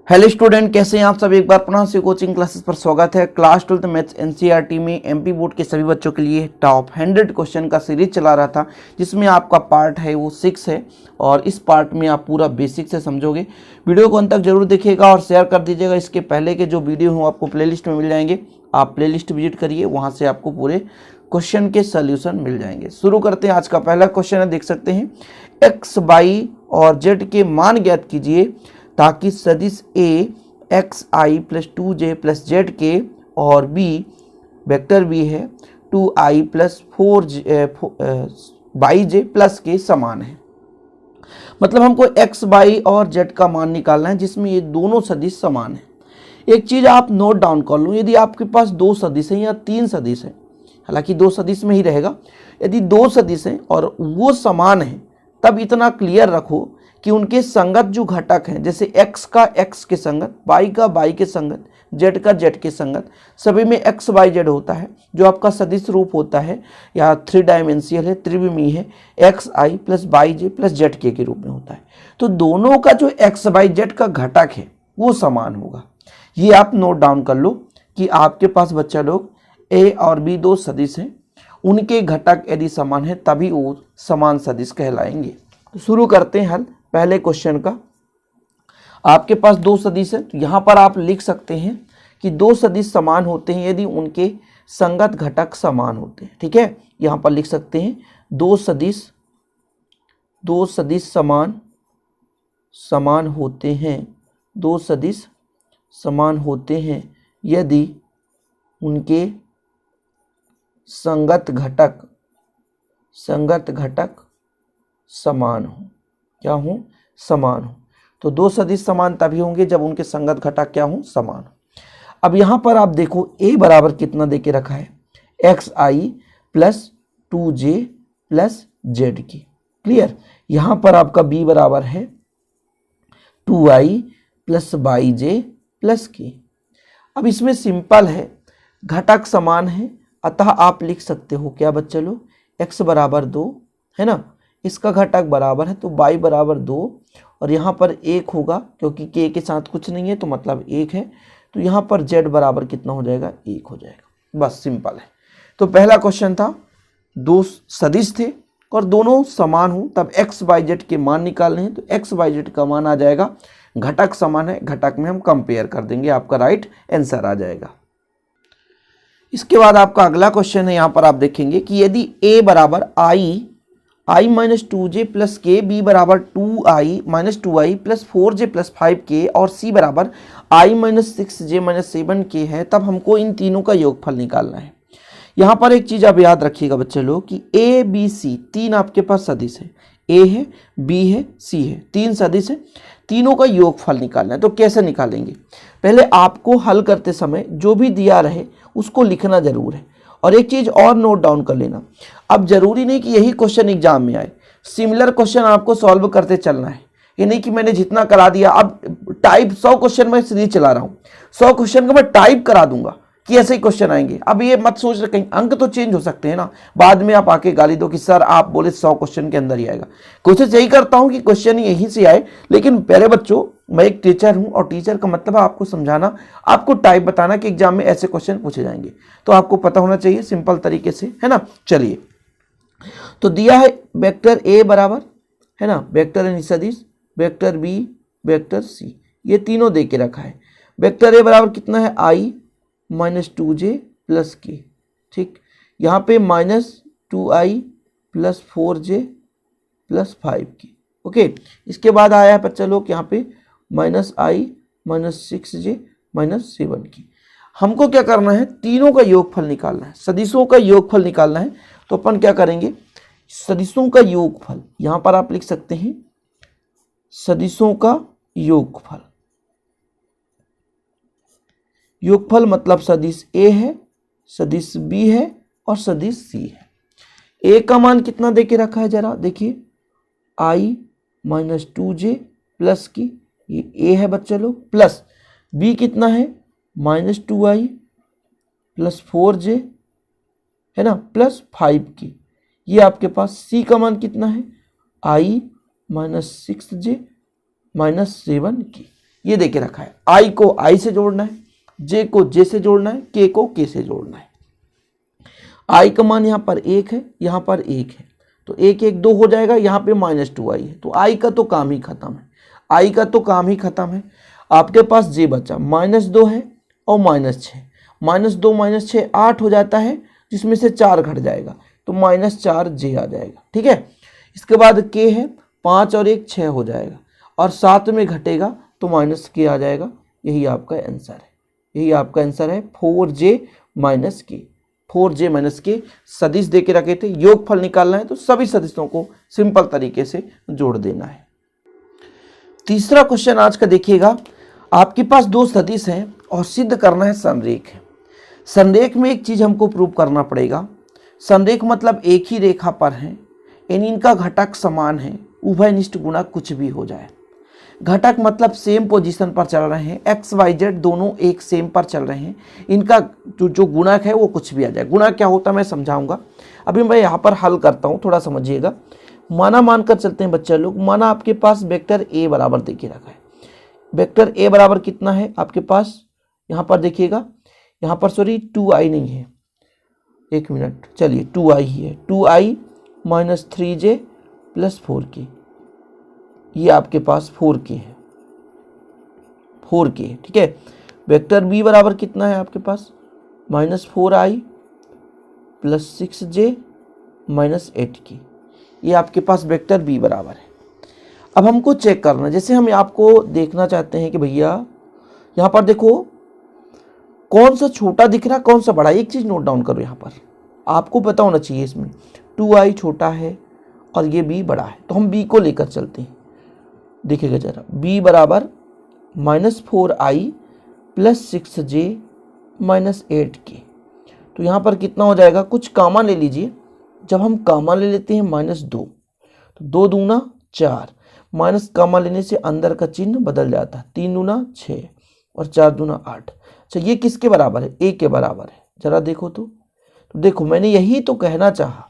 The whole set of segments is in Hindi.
हेलो स्टूडेंट, कैसे हैं आप सब। एक बार पुनः से कोचिंग क्लासेस पर स्वागत है। क्लास 12 मैथ्स एनसीईआरटी में एमपी बोर्ड के सभी बच्चों के लिए टॉप 100 क्वेश्चन का सीरीज चला रहा था, जिसमें आपका पार्ट है वो 6 है और इस पार्ट में आप पूरा बेसिक से समझोगे। वीडियो को अंत तक जरूर देखिएगा और शेयर कर दीजिएगा। इसके पहले के जो वीडियो हों आपको प्लेलिस्ट में मिल जाएंगे, आप प्लेलिस्ट विजिट करिए, वहाँ से आपको पूरे क्वेश्चन के सोल्यूशन मिल जाएंगे। शुरू करते हैं। आज का पहला क्वेश्चन है, देख सकते हैं, एक्स वाई और जेड के मान ज्ञात कीजिए ताकि सदिश ए एक्स आई प्लस 2j प्लस जेड के और बी वेक्टर बी है 2i प्लस 4j प्लस के समान है। मतलब हमको एक्स वाई और जेड का मान निकालना है जिसमें ये दोनों सदिश समान है। एक चीज़ आप नोट डाउन कर लो, यदि आपके पास दो सदिश हैं या तीन सदिश हैं, हालांकि दो सदिश में ही रहेगा, यदि दो सदिश हैं और वो समान है तब इतना क्लियर रखो कि उनके संगत जो घटक हैं, जैसे x का x के संगत, y का y के संगत, z का z के संगत, सभी में x y z होता है। जो आपका सदिश रूप होता है या 3 डायमेंशियल है, त्रिविमीय है, एक्स आई प्लस वाई जे प्लस जेड के रूप में होता है। तो दोनों का जो एक्स वाई जेड का घटक है वो समान होगा। ये आप नोट डाउन कर लो कि आपके पास बच्चा लोग ए और बी दो सदिश हैं, उनके घटक यदि समान है तभी वो समान सदिश कहलाएंगे। तो शुरू करते हैं हल पहले क्वेश्चन का। आपके पास दो सदिश है, तो यहाँ पर आप लिख सकते हैं कि दो सदिश समान होते हैं यदि उनके संगत घटक समान होते हैं। ठीक है, यहाँ पर लिख सकते हैं दो सदिश समान होते हैं, दो सदिश समान होते हैं यदि उनके संगत घटक समान हो। क्या हो? समान हो। तो दो सदिश समान तभी होंगे जब उनके संगत घटक क्या हो? समान हो। अब यहाँ पर आप देखो a बराबर कितना देके रखा है, एक्स आई प्लस 2j प्लस जेड की। क्लियर। यहाँ पर आपका b बराबर है 2i प्लस वाई जे प्लस की। अब इसमें सिंपल है, घटक समान है, अतः आप लिख सकते हो क्या बच्चे लोग, x बराबर 2 है ना, इसका घटक बराबर है तो y बराबर 2 और यहाँ पर 1 होगा क्योंकि k के साथ कुछ नहीं है तो मतलब 1 है। तो यहाँ पर z बराबर कितना हो जाएगा? 1 हो जाएगा। बस सिंपल है। तो पहला क्वेश्चन था, दो सदिश थे और दोनों समान हो तब x y z के मान निकालने हैं, तो x y z का मान आ जाएगा, घटक समान है, घटक में हम कंपेयर कर देंगे, आपका राइट आंसर आ जाएगा। इसके बाद आपका अगला क्वेश्चन है, यहाँ पर आप देखेंगे कि यदि a बराबर i माइनस 2j प्लस के, बी बराबर 2i minus 2i plus 4j plus 5k और c बराबर i minus 6j minus 7k है, तब हमको इन तीनों का योगफल निकालना है। यहाँ पर एक चीज़ आप याद रखिएगा बच्चे लोग कि a b c तीन आपके पास सदिश है, a है, b है, c है, तीन सदिश है, तीनों का योगफल निकालना है। तो कैसे निकालेंगे? पहले आपको हल करते समय जो भी दिया रहे उसको लिखना जरूर है। और एक चीज़ और नोट डाउन कर लेना, अब जरूरी नहीं कि यही क्वेश्चन एग्जाम में आए, सिमिलर क्वेश्चन आपको सॉल्व करते चलना है। ये नहीं कि मैंने जितना करा दिया, अब टाइप 100 क्वेश्चन मैं सीरीज चला रहा हूँ, 100 क्वेश्चन का मैं टाइप करा दूंगा कि ऐसे ही क्वेश्चन आएंगे। अब ये मत सोच रहे, कहीं अंक तो चेंज हो सकते हैं ना, बाद में आप आके गाली दो कि सर आप बोले 100 क्वेश्चन के अंदर ही आएगा। कोशिश यही करता हूँ कि क्वेश्चन यहीं से आए, लेकिन पहले बच्चों मैं एक टीचर हूं और टीचर का मतलब है आपको समझाना, आपको टाइप बताना कि एग्जाम में ऐसे क्वेश्चन पूछे जाएंगे, तो आपको पता होना चाहिए सिंपल तरीके से, है ना। चलिए, तो दिया है वेक्टर ए बराबर, है ना, वेक्टर यानी सदिश, वेक्टर बी, वेक्टर सी, ये तीनों दे के रखा है। वेक्टर ए बराबर कितना है, i माइनस 2j प्लस के। ठीक, यहाँ पे minus 2i plus 4j plus 5k। Okay, इसके बाद आया है बच्चा लोग यहाँ पे minus i minus 6j minus 7k। हमको क्या करना है? तीनों का योगफल निकालना है, सदिशों का योगफल निकालना है। तो अपन क्या करेंगे? सदिशों का योगफल, यहाँ पर आप लिख सकते हैं सदिशों का योगफल। योगफल मतलब सदिश a है, सदिश b है और सदिश c है। a का मान कितना देके रखा है जरा देखिए, i माइनस 2j प्लस की, ये a है बच्चे लोग, प्लस b कितना है, माइनस 2i प्लस 4j, है ना, प्लस 5k। ये आपके पास c का मान कितना है, i minus 6j minus 7k। ये देके रखा है, आई को आई से जोड़ना है, जे को जे से जोड़ना है, के को के से जोड़ना है। आई का मान यहाँ पर 1 है, यहाँ पर 1 है, तो 1 1 2 हो जाएगा, यहाँ पे -2i है, तो आई का तो काम ही खत्म है, आई का तो काम ही खत्म है। आपके पास जे बचा, -2 है और -6, -2 -6 8 हो जाता है, जिसमें से 4 घट जाएगा, तो -4 जे आ जाएगा। ठीक है, इसके बाद के है, 5 और 1 6 हो जाएगा, और 7 में घटेगा तो -k आ जाएगा। यही आपका आंसर है, यही आपका आंसर है 4j - k। 4j - k सदिश दे के रखे थे, योगफल निकालना है तो सभी सदिशों को सिंपल तरीके से जोड़ देना है। तीसरा क्वेश्चन आज का देखिएगा, आपके पास दो सदिश हैं और सिद्ध करना है संरेख है। संरेख में एक चीज हमको प्रूव करना पड़ेगा, संरेख मतलब एक ही रेखा पर है, यानी इनका घटक समान है, उभयनिष्ठ गुणा कुछ भी हो जाए। घटक मतलब सेम पोजीशन पर चल रहे हैं, एक्स वाई जेड दोनों एक सेम पर चल रहे हैं, इनका जो गुणक है वो कुछ भी आ जाए। गुणक क्या होता है मैं समझाऊंगा, अभी मैं यहाँ पर हल करता हूँ, थोड़ा समझिएगा। माना मानकर चलते हैं बच्चा लोग, माना आपके पास वेक्टर ए बराबर देखिए रखा है, वेक्टर ए बराबर कितना है आपके पास, यहाँ पर देखिएगा, यहाँ पर सॉरी 2i नहीं है, एक मिनट, चलिए 2i ही है, 2i - 3j + 4k, ये आपके पास 4k है, 4k है। ठीक है, वेक्टर बी बराबर कितना है आपके पास, -4i + 6j - 8k, ये आपके पास वेक्टर बी बराबर है। अब हमको चेक करना, जैसे हम आपको देखना चाहते हैं कि भैया यहाँ पर देखो कौन सा छोटा दिख रहा है कौन सा बड़ा, एक चीज नोट डाउन करो, यहाँ पर आपको पता होना चाहिए, इसमें 2i छोटा है और ये b बड़ा है, तो हम b को लेकर चलते हैं। देखिएगा जरा, b बराबर -4i + 6j - 8k, तो यहाँ पर कितना हो जाएगा, कुछ कामा ले लीजिए, जब हम कामा ले लेते हैं -2, तो 2 दूना 4, माइनस कामा लेने से अंदर का चिन्ह बदल जाता है, 3 दूना 6 और 4 दूना 8। अच्छा, ये किसके बराबर है, a के बराबर है, जरा देखो तो देखो मैंने यही तो कहना चाहा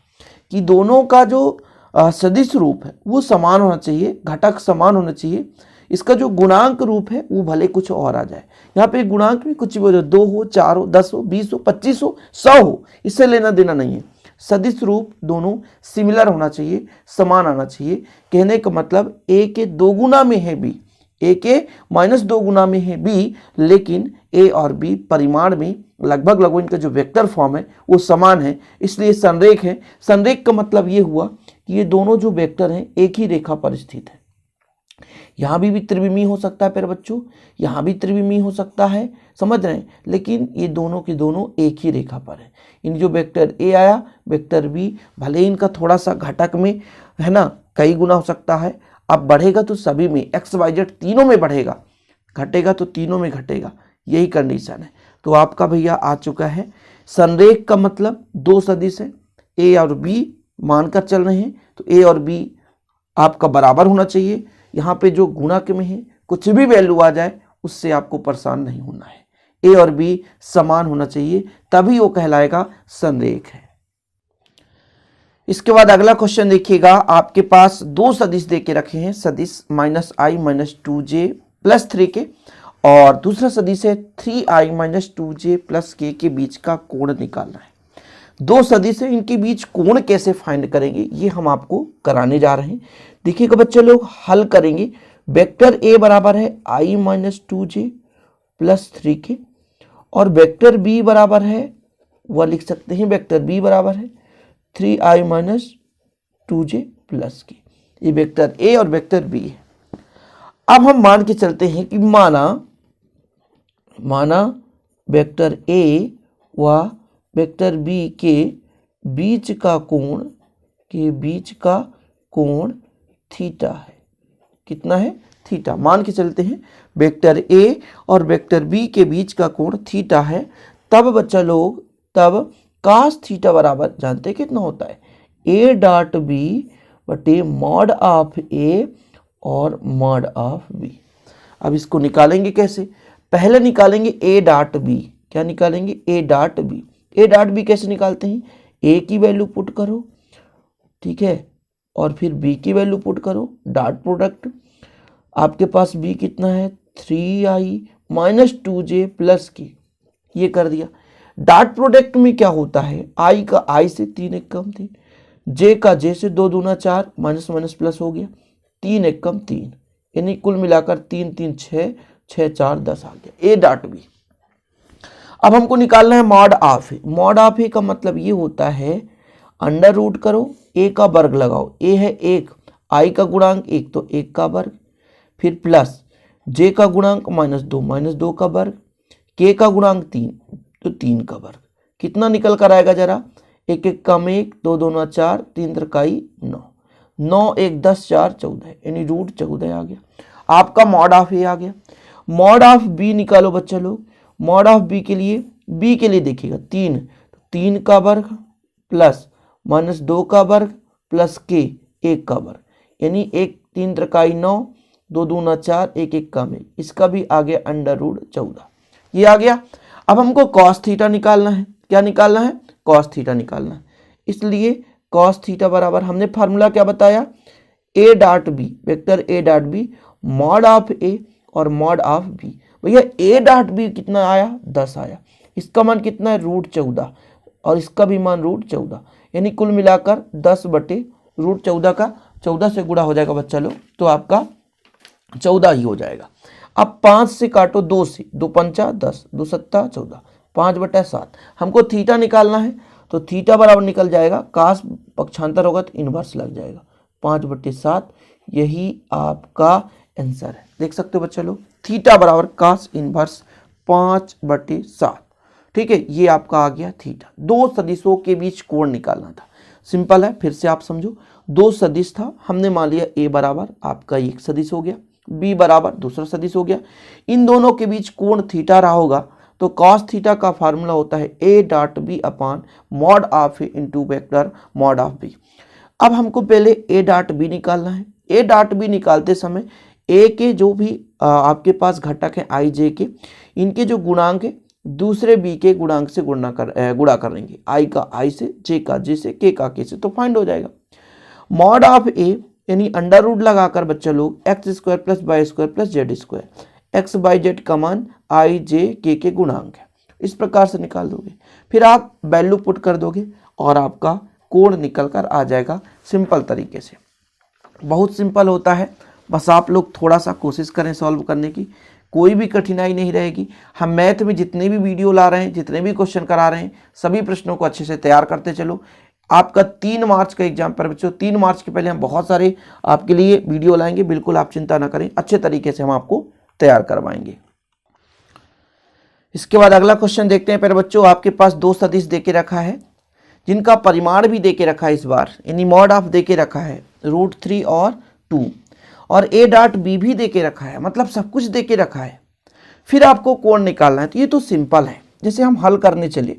कि दोनों का जो सदिश रूप है वो समान होना चाहिए, घटक समान होना चाहिए, इसका जो गुणांक रूप है वो भले कुछ और आ जाए, यहाँ पे गुणांक भी कुछ भी हो जाए, 2 हो 4 हो 10 हो 20 हो 25 हो 100 हो, इससे लेना देना नहीं है। सदिश रूप दोनों सिमिलर होना चाहिए, समान आना चाहिए। कहने का मतलब a के 2 गुना में है b, a के -2 गुना में है b, लेकिन a और b परिमाण में लगभग इनका जो वेक्टर फॉर्म है वो समान है, इसलिए संरेख है। संरेख का मतलब ये हुआ कि ये दोनों जो वेक्टर हैं एक ही रेखा पर स्थित है। यहाँ भी त्रिविमीय हो सकता है प्यारे बच्चों, यहाँ भी त्रिविमीय हो सकता है, समझ रहे हैं, लेकिन ये दोनों के दोनों एक ही रेखा पर है। इन जो वेक्टर a आया, वेक्टर b, भले इनका थोड़ा सा घटक में है ना कई गुना हो सकता है, अब बढ़ेगा तो सभी में, एक्स वाई जेड तीनों में बढ़ेगा, घटेगा तो तीनों में घटेगा, यही कंडीशन है। तो आपका भैया आ चुका है। संरेख का मतलब दो सदिश है, a और b मानकर चल रहे हैं, तो a और b आपका बराबर होना चाहिए। यहाँ पे जो गुणक में है कुछ भी वैल्यू आ जाए उससे आपको परेशान नहीं होना है, a और b समान होना चाहिए, तभी वो कहलाएगा संरेख है। इसके बाद अगला क्वेश्चन देखिएगा, आपके पास दो सदिश देके रखे हैं, सदिश -i - 2j + 3k और दूसरा सदिश है 3i - 2j + k के बीच का कोण निकालना है। दो सदिश है, इनके बीच कोण कैसे फाइंड करेंगे ये हम आपको कराने जा रहे हैं। देखिएगा बच्चे लोग, हल करेंगे। वेक्टर a बराबर है i - 2j + 3k और वेक्टर b बराबर है, वह लिख सकते हैं, वेक्टर b बराबर है 3i - 2j + k। ये वेक्टर a और वेक्टर b है। अब हम मान के चलते हैं कि माना वेक्टर a व वेक्टर b के बीच का कोण थीटा है। कितना है, थीटा। मान के चलते हैं वेक्टर a और वेक्टर b के बीच का कोण थीटा है, तब बच्चा लोग, तब cos थीटा बराबर जानते हैं कितना होता है, a.b बटे मॉड ऑफ a और मॉड ऑफ b। अब इसको निकालेंगे कैसे, पहले निकालेंगे a.b। क्या निकालेंगे, a.b। a.b कैसे निकालते हैं, a की वैल्यू पुट करो, ठीक है, और फिर b की वैल्यू पुट करो, डॉट प्रोडक्ट। आपके पास b कितना है 3i माइनस 2j प्लस के, ये कर दिया। डॉट प्रोडक्ट में क्या होता है, आई का आई से 3 एक कम 3, जे का जे से 2 दूना 4, माइनस माइनस प्लस हो गया, 3 एक कम 3, यानी कुल मिलाकर 3 3 6, 6 4 10 आ गया। A dot B. अब हमको निकालना है mod of A. Mod of A का मतलब ये होता है अंडर रूट करो, ए का वर्ग लगाओ, ए है 1, आई का गुणांक 1 तो 1 का वर्ग, फिर प्लस जे का गुणांक माइनस 2 का वर्ग, के का गुणांक 3 तो 3 का वर्ग। कितना निकल कर आएगा जरा, 1 1 कम 1, 2 2 4, 3 त्रिकाई 9, 9 1 10 4 14, यानी रूट 14 आ गया। आपका मॉड ऑफ ए आ गया। मॉड ऑफ बी निकालो बच्चा लोग। मॉड ऑफ बी के लिए देखिएगा 3, तो 3 का वर्ग प्लस माइनस 2 का वर्ग प्लस के 1 का वर्ग, यानी 1 3 त्रिकाई 9, 2 दूना 4, 1 1 कम 1, इसका भी आ गया अंडर रूट 14, ये आ गया। अब हमको कॉस थीटा निकालना है। क्या निकालना है, कॉस थीटा निकालना है। इसलिए कॉस थीटा बराबर हमने फार्मूला क्या बताया, A dot B, vector A dot B mod of A और मॉड ऑफ बी। भैया ए डॉट बी कितना आया, 10 आया, इसका मान कितना है रूट 14, और इसका भी मान रूट 14, यानी कुल मिलाकर 10 बटे रूट 14 का 14 से गुणा हो जाएगा बच्चा लोग, तो आपका 14 ही हो जाएगा। अब 5 से काटो 2 से, 2 पंचा 10, 2 सत्ता 14, 5 बटा 7। हमको थीटा निकालना है, तो थीटा बराबर निकल जाएगा, कास पक्षांतर होगा तो इनवर्स लग जाएगा, 5 बटे 7, यही आपका आंसर है। देख सकते हो बच्चा लोग, थीटा बराबर कास इनवर्स 5 बटे 7। ठीक है, ये आपका आ गया थीटा। दो सदिशों के बीच कोण निकालना था, सिंपल है, फिर से आप समझो। दो सदिश था, हमने मान लिया ए बराबर आपका एक सदिश हो गया, बी बराबर दूसरा सदिश हो गया, इन दोनों के बीच कोण थीटा रहा होगा, तो कॉस थीटा का फार्मूला होता है A dot B upon mod of A into vector mod of B. अब हमको पहले ए डॉट बी निकालना है। ए डॉट बी निकालते समय ए के जो भी आपके पास घटक है आई जे के, इनके जो गुणांक है दूसरे बी के गुणांक से गुणा करेंगे, आई का आई से, जे का जे से, के का के से, तो फाइंड हो जाएगा। मॉड ऑफ ए यानी अंडर रूट लगाकर बच्चा लोग x square plus y square plus z square, x by z का मान आई जे के गुणांक है, इस प्रकार से निकाल दोगे। फिर आप वैल्यू पुट कर दोगे और आपका कोण निकल कर आ जाएगा सिंपल तरीके से। बहुत सिंपल होता है, बस आप लोग थोड़ा सा कोशिश करें सॉल्व करने की, कोई भी कठिनाई नहीं रहेगी। हम मैथ में जितने भी वीडियो ला रहे हैं, जितने भी क्वेश्चन करा रहे हैं, सभी प्रश्नों को अच्छे से तैयार करते चलो। आपका 3 मार्च का एग्जाम पर बच्चों, 3 मार्च के पहले हम बहुत सारे आपके लिए वीडियो लाएंगे, बिल्कुल आप चिंता ना करें, अच्छे तरीके से हम आपको तैयार करवाएंगे। इसके बाद अगला क्वेश्चन देखते हैं। पहले बच्चों आपके पास दो सदिश देके रखा है, जिनका परिमाण भी देके रखा है, इस बार यानी मॉड ऑफ देके रखा है √3 और 2, और ए डॉट बी भी देके रखा है, मतलब सब कुछ देके रखा है। फिर आपको कोण निकालना है, तो ये तो सिंपल है। जैसे हम हल करने चले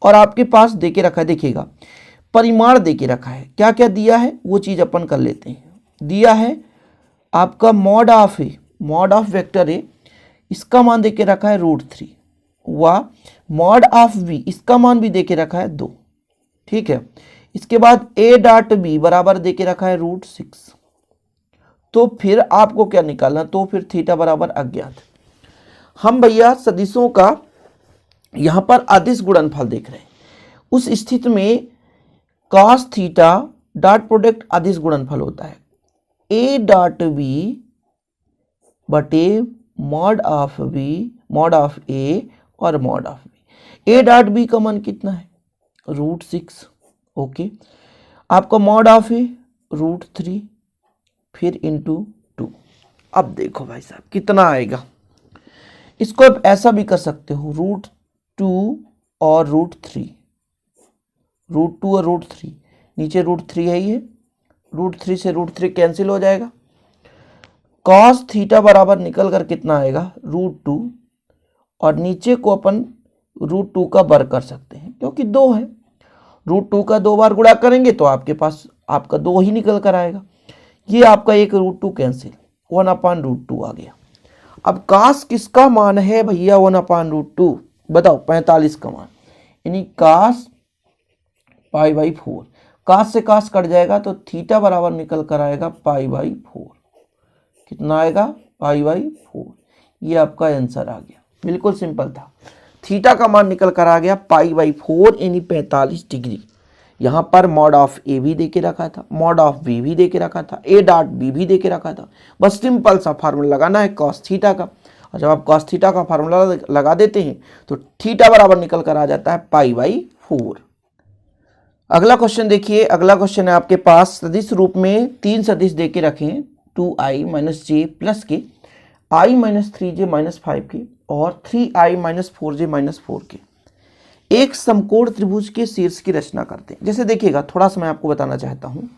और आपके पास देके रखा है, देखिएगा परिमाण देके रखा है, क्या क्या दिया है वो चीज़ अपन कर लेते हैं। दिया है आपका mod of A, mod of vector A, इसका मान देके रखा है √3, व मॉड ऑफ बी, इसका मान भी देके रखा है 2। ठीक है, इसके बाद ए डॉट बी बराबर देके रखा है √6। तो फिर आपको क्या निकालना, तो फिर थीटा बराबर अज्ञात। हम भैया सदिशों का यहां पर अदिश गुणनफल देख रहे हैं, उस स्थिति में कॉस थीटा डॉट प्रोडक्ट अदिश गुणनफल होता है, ए डॉट बी बटे mod of B, mod of A और mod of B. A dot B का मान कितना है √6, ओके। आपका मॉड ऑफ ए √3, फिर इंटू 2। अब देखो भाई साहब कितना आएगा, इसको आप ऐसा भी कर सकते हो √2 और √3, √2 और √3, नीचे √3 है, ये √3 से √3 कैंसिल हो जाएगा। कॉस थीटा बराबर निकल कर कितना आएगा √2, और नीचे को अपन √2 का वर्ग कर सकते हैं, क्योंकि 2 है, √2 का 2 बार गुणा करेंगे तो आपके पास आपका 2 ही निकल कर आएगा। ये आपका एक √2 कैंसिल, 1/√2 आ गया। अब कास किसका मान है भैया 1/√2, बताओ 45 का मान, यानी कास π/4। कास से कास कट जाएगा तो थीटा बराबर निकल कर आएगा π/4। कितना आएगा π/4, ये आपका आंसर आ गया, बिल्कुल सिंपल था। थीटा का मान निकल कर आ गया π/4 यानी 45 डिग्री। यहाँ पर मॉड ऑफ ए भी दे के रखा था, मॉड ऑफ बी भी दे के रखा था, ए डॉट बी भी दे के रखा था। बस सिंपल सा फार्मूला लगाना है कॉस थीटा का, और जब आप कॉस थीटा का फार्मूला लगा देते हैं तो थीटा बराबर निकल कर आ जाता है π/4। अगला क्वेश्चन देखिए, अगला क्वेश्चन है आपके पास सदिश रूप में 3 सदिश दे के रखे हैं 2i - j प्लस के, i - 3j - 5 के और 3i - 4j - 4 के एक समकोण त्रिभुज के शीर्ष की रचना करते हैं। जैसे देखिएगा, थोड़ा सा मैं आपको बताना चाहता हूँ,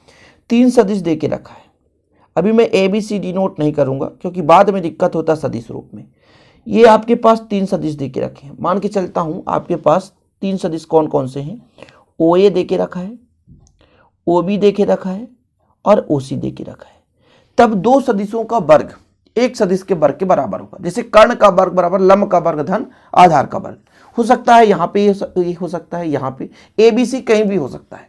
3 सदिश दे के रखा है। अभी मैं ABCD नोट नहीं करूँगा क्योंकि बाद में दिक्कत होता है सदिश रूप में। ये आपके पास 3 सदिश दे के रखे हैं। मान के चलता हूँ आपके पास 3 सदिश कौन कौन से हैं। OA दे के रखा है, OB दे के रखा है और OC दे के रखा है। तब 2 सदिशों का वर्ग एक सदिश के वर्ग के बराबर होगा। जैसे कर्ण का वर्ग बराबर लंब का वर्ग धन आधार का वर्ग। हो सकता है यहाँ पे ये हो सकता है, यहाँ पे ABC कहीं भी हो सकता है,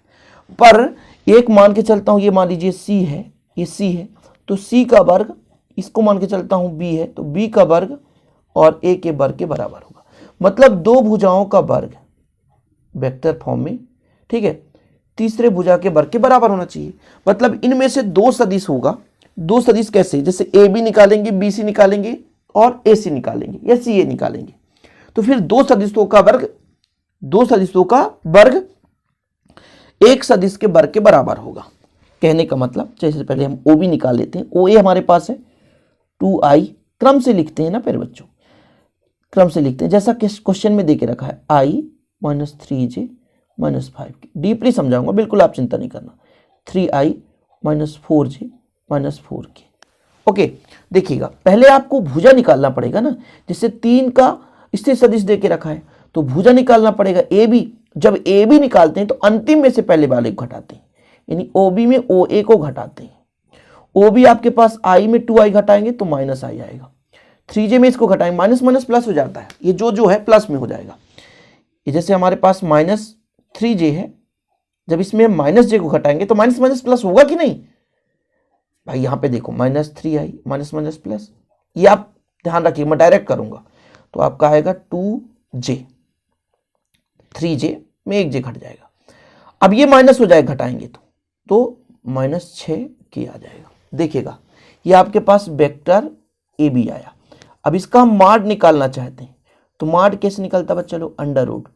पर एक मान के चलता हूँ, ये मान लीजिए C है, ये C है तो C का वर्ग, इसको मान के चलता हूँ B है तो B का वर्ग और A के वर्ग के बराबर होगा। मतलब 2 भुजाओं का वर्ग वेक्टर फॉर्म में, ठीक है, तीसरे भुजा के वर्ग के बराबर होना चाहिए। मतलब इनमें से 2 सदिश होगा। 2 सदिश कैसे, जैसे AB निकालेंगे, BC निकालेंगे और AC निकालेंगे या CA निकालेंगे, तो फिर 2 सदिशों का वर्ग एक सदिश के वर्ग के बराबर होगा। कहने का मतलब, जैसे पहले हम OB निकाल लेते हैं। OA हमारे पास है 2i, क्रम से लिखते हैं ना प्यारे बच्चों, क्रम से लिखते हैं जैसा क्वेश्चन में देके रखा है, i - 3j - 5 के। डीपली समझाऊंगा, बिल्कुल आप चिंता नहीं करना। 3i - 4j - 4 के। ओके, देखिएगा पहले आपको भुजा निकालना पड़ेगा ना। जैसे 3 का स्थिर सदिश दे के रखा है तो भुजा निकालना पड़ेगा AB। जब AB निकालते हैं तो अंतिम में से पहले वाले को घटाते हैं, यानी OB में OA को घटाते हैं। OB आपके पास I में 2i घटाएंगे तो -i आएगा। 3j में इसको घटाएंगे, माइनस माइनस प्लस हो जाता है, ये जो है प्लस में हो जाएगा। ये जैसे हमारे पास -3j है, जब इसमें हम -j को घटाएंगे तो माइनस माइनस प्लस होगा कि नहीं भाई। यहाँ पे देखो -3i माइनस माइनस प्लस, ये आप ध्यान रखिए, मैं डायरेक्ट करूंगा तो आपका आएगा 2j, 3j में 1j घट जाएगा। अब ये माइनस हो जाएगा घटाएंगे तो -6k आ जाएगा। देखिएगा ये आपके पास वेक्टर AB आया। अब इसका हम माड निकालना चाहते हैं तो माड कैसे निकलता है चलो, अंडर रूट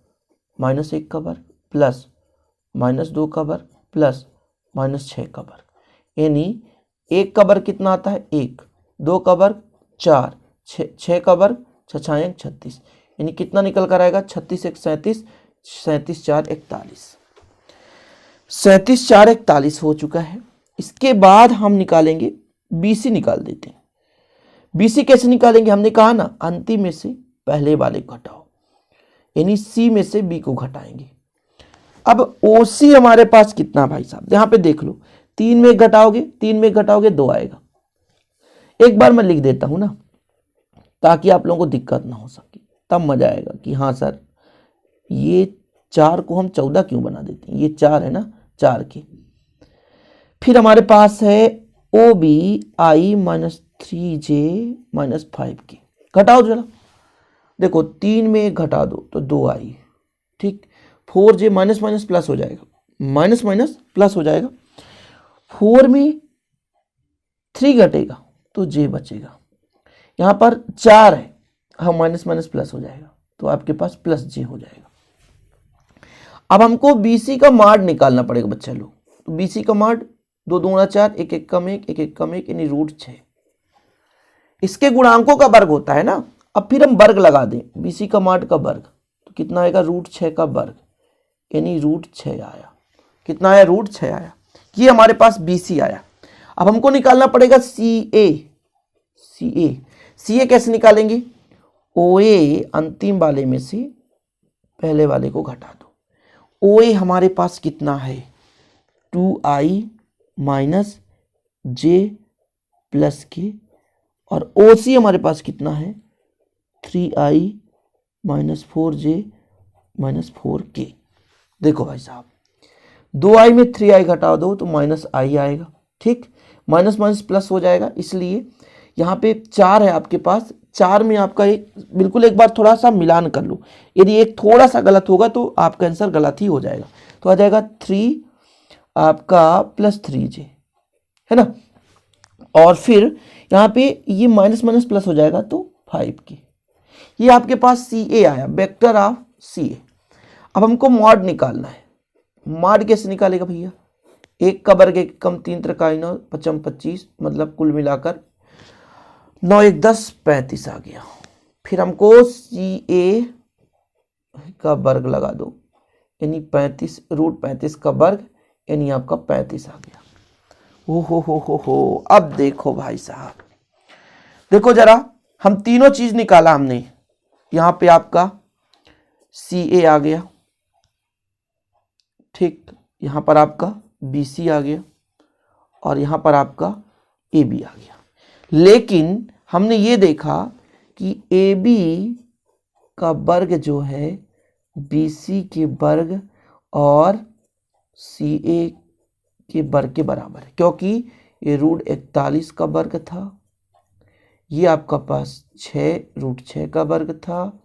-1 का वर्ग प्लस -2 का वर्ग प्लस -6 का वर्ग, यानी 1 का वर्ग कितना आता है 1, 2 का वर्ग 4, 6 का वर्ग 6 36, यानी कितना निकल कर आएगा 36 1 37, 37 4 41, 37 4 41 हो चुका है। इसके बाद हम निकालेंगे BC, निकाल देते हैं। BC कैसे निकालेंगे, हमने कहा ना अंतिम में से पहले वाले को घटाओ, यानी C में से B को घटाएंगे। अब OC हमारे पास कितना भाई साहब, यहाँ पे देख लो, 3 में घटाओगे 2 आएगा। एक बार मैं लिख देता हूं ना ताकि आप लोगों को दिक्कत ना हो सके, तब मजा आएगा कि हाँ सर ये 4 को हम 14 क्यों बना देते हैं, ये 4 है ना, 4 के। फिर हमारे पास है OB I - 3j - 5 के। घटाओ जरा, देखो 3 में 1 घटा दो तो 2i, ठीक। 4j माइनस माइनस प्लस हो जाएगा, माइनस माइनस प्लस हो जाएगा। 4 में 3 घटेगा तो j बचेगा। यहाँ पर 4 है, हाँ माइनस माइनस प्लस हो जाएगा तो आपके पास प्लस j हो जाएगा। अब हमको BC का माड निकालना पड़ेगा बच्चा लोग। तो BC का माड 2 दूना 4, 1 1 कम 1, 1 1 कम 1, यानी √6। इसके गुणांकों का वर्ग होता है ना। अब फिर हम वर्ग लगा दें, BC का माड का वर्ग तो कितना आएगा √6 का वर्ग, यानी √6 आया। कितना आया, √6 आया। ये हमारे पास BC आया। अब हमको निकालना पड़ेगा CA कैसे निकालेंगे, OA अंतिम वाले में से पहले वाले को घटा दो। OA हमारे पास कितना है 2i - j प्लस के, और OC हमारे पास कितना है 3i - 4j - 4k। देखो भाई साहब 2i में 3i घटा दो तो -i आएगा, ठीक। माइनस माइनस प्लस हो जाएगा, इसलिए यहाँ पे 4 है आपके पास, 4 में आपका एक बिल्कुल एक बार थोड़ा सा मिलान कर लो, यदि एक थोड़ा सा गलत होगा तो आपका आंसर गलत ही हो जाएगा। तो आ जाएगा 3 आपका प्लस 3j, है ना। और फिर यहाँ पे ये माइनस माइनस प्लस हो जाएगा तो 5k। ये आपके पास CA आया, वेक्टर ऑफ CA। अब हमको मॉड निकालना है। मॉड कैसे निकालेगा भैया, 1 का वर्ग 1 कम 3 त्रिकाई 9 पचम 25, मतलब कुल मिलाकर 9 1 10 35 आ गया। फिर हमको CA का वर्ग लगा दो, यानी 35 रूट 35 का वर्ग, यानी आपका 35 आ गया। ओ हो। अब देखो भाई साहब, देखो जरा, हम तीनों चीज निकाला हमने। यहां पे आपका CA आ गया, ठीक, यहां पर आपका BC आ गया, और यहां पर आपका AB आ गया। लेकिन हमने ये देखा कि AB का वर्ग जो है BC के वर्ग और CA के वर्ग के बराबर है, क्योंकि ये रूट 41 का वर्ग था, ये आपका पास 6 रूट 6 का वर्ग था,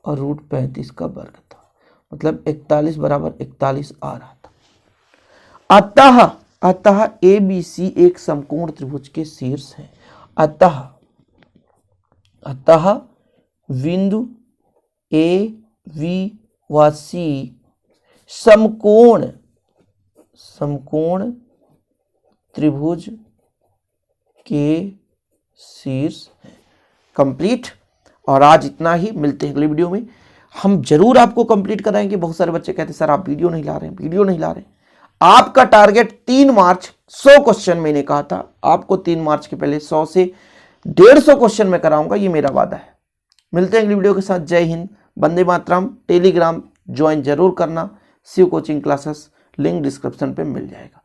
और रूट 35 का वर्ग था, मतलब 41 बराबर 41 आ रहा था। अतः ABC एक समकोण त्रिभुज के शीर्ष है। अतः बिंदु A, V व C समकोण त्रिभुज के शीर्ष है। कंप्लीट। और आज इतना ही, मिलते हैं अगले वीडियो में। हम जरूर आपको कंप्लीट कराएंगे। बहुत सारे बच्चे कहते हैं सर आप वीडियो नहीं ला रहे हैं। आपका टारगेट 3 मार्च 100 क्वेश्चन मैंने कहा था आपको, 3 मार्च के पहले 100 से 150 क्वेश्चन में कराऊंगा, ये मेरा वादा है। मिलते हैं अगली वीडियो के साथ। जय हिंद, वंदे मातरम। टेलीग्राम ज्वाइन जरूर करना, Shiv coaching classes, link description पे मिल जाएगा।